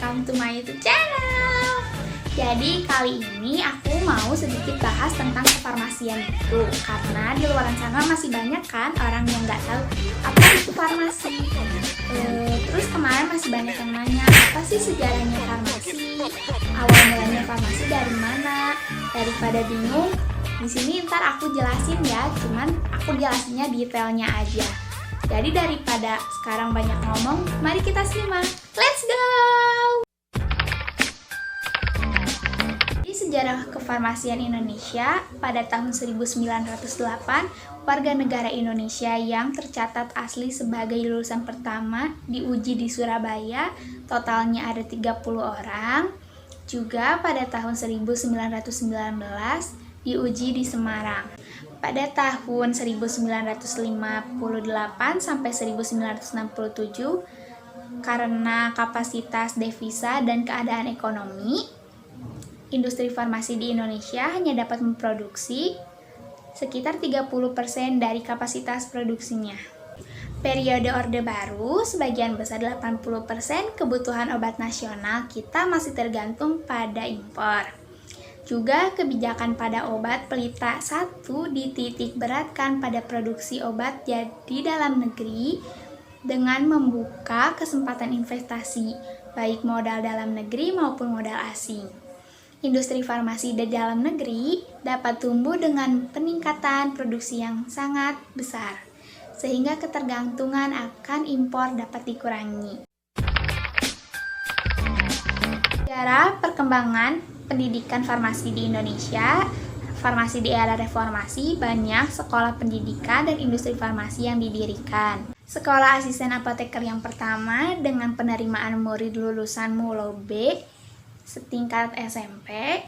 welcome to my YouTube channel. Jadi kali ini aku mau sedikit bahas tentang kefarmasian itu, karena di luar sana masih banyak kan orang yang nggak tahu apa itu farmasi. Terus kemarin masih banyak yang nanya apa sih sejarahnya farmasi, awal mulanya farmasi dari mana. Daripada bingung, di sini ntar aku jelasin ya, cuman aku jelasinnya detailnya aja. Jadi daripada sekarang banyak ngomong, mari kita simak. Let's go! Di sejarah kefarmasian Indonesia, pada tahun 1908, warga negara Indonesia yang tercatat asli sebagai lulusan pertama diuji di Surabaya, totalnya ada 30 orang. Juga pada tahun 1919, diuji di Semarang. Pada tahun 1958 sampai 1967, karena kapasitas devisa dan keadaan ekonomi, industri farmasi di Indonesia hanya dapat memproduksi sekitar 30% dari kapasitas produksinya. Periode Orde Baru, sebagian besar 80% kebutuhan obat nasional kita masih tergantung pada impor. Juga kebijakan pada obat pelita 1 dititik beratkan pada produksi obat di dalam negeri dengan membuka kesempatan investasi, baik modal dalam negeri maupun modal asing. Industri farmasi di dalam negeri dapat tumbuh dengan peningkatan produksi yang sangat besar, sehingga ketergantungan akan impor dapat dikurangi. Sejarah perkembangan pendidikan farmasi di Indonesia. Farmasi di era reformasi, banyak sekolah pendidikan dan industri farmasi yang didirikan. Sekolah asisten apoteker yang pertama dengan penerimaan murid lulusan Mulo B setingkat SMP.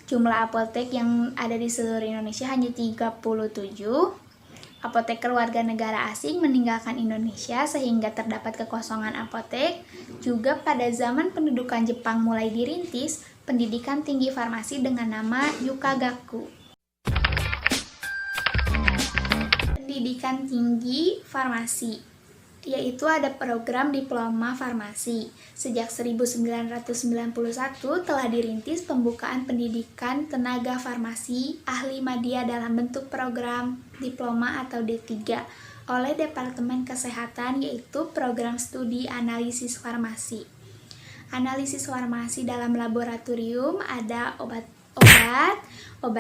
Jumlah apotek yang ada di seluruh Indonesia hanya 37. Apoteker warga negara asing meninggalkan Indonesia sehingga terdapat kekosongan apotek. Juga pada zaman pendudukan Jepang mulai dirintis pendidikan tinggi farmasi dengan nama Yukagaku. Pendidikan tinggi farmasi, yaitu ada program diploma farmasi. Sejak 1991 telah dirintis pembukaan pendidikan tenaga farmasi ahli madya dalam bentuk program diploma atau D3 oleh Departemen Kesehatan, yaitu program studi analisis farmasi. Analisis farmasi dalam laboratorium ada obat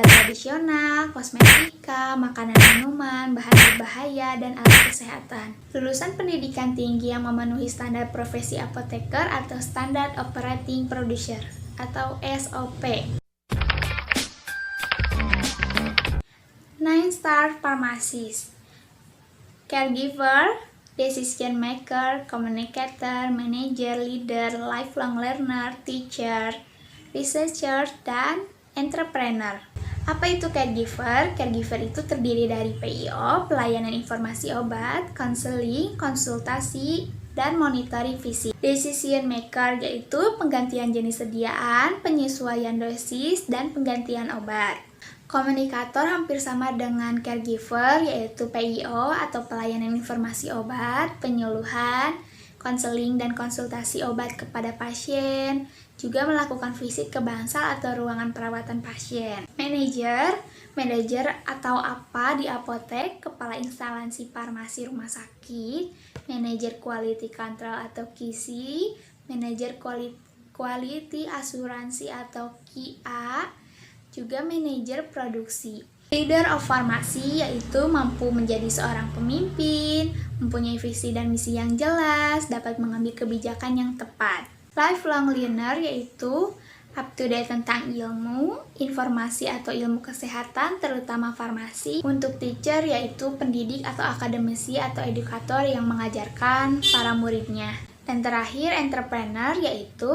tradisional, kosmetika, makanan minuman, bahan berbahaya, dan alat kesehatan. Lulusan pendidikan tinggi yang memenuhi standar profesi apoteker atau Standard Operating Procedure atau SOP. 9-star pharmacist, caregiver, decision maker, communicator, manager, leader, lifelong learner, teacher, researcher, dan entrepreneur. Apa itu caregiver? Caregiver itu terdiri dari PIO, pelayanan informasi obat, konseling, konsultasi, dan monitoring fisik. Decision maker yaitu penggantian jenis sediaan, penyesuaian dosis, dan penggantian obat. Komunikator hampir sama dengan caregiver, yaitu PIO atau pelayanan informasi obat, penyuluhan, konseling dan konsultasi obat kepada pasien, juga melakukan visit ke bangsal atau ruangan perawatan pasien. Manajer atau apa di apotek, kepala instansi farmasi rumah sakit, manajer quality control atau QC, manajer quality asuransi atau QA, juga manajer produksi. Leader of pharmacy yaitu mampu menjadi seorang pemimpin, mempunyai visi dan misi yang jelas, dapat mengambil kebijakan yang tepat. Lifelong learner yaitu up to date tentang ilmu, informasi atau ilmu kesehatan, terutama farmasi. Untuk teacher yaitu pendidik atau akademisi atau edukator yang mengajarkan para muridnya. Dan terakhir, entrepreneur yaitu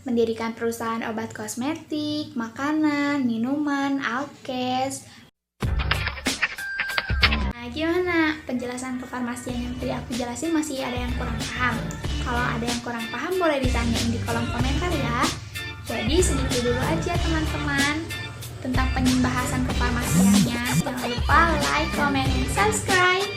mendirikan perusahaan obat kosmetik, makanan, minuman, alkes. Nah, gimana penjelasan kefarmasian yang tadi aku jelasin? Masih ada yang kurang paham? Kalau ada yang kurang paham boleh ditanyain di kolom komentar ya. Jadi segitu dulu aja teman-teman tentang pembahasan kefarmasiannya. Jangan lupa like, comment, dan subscribe.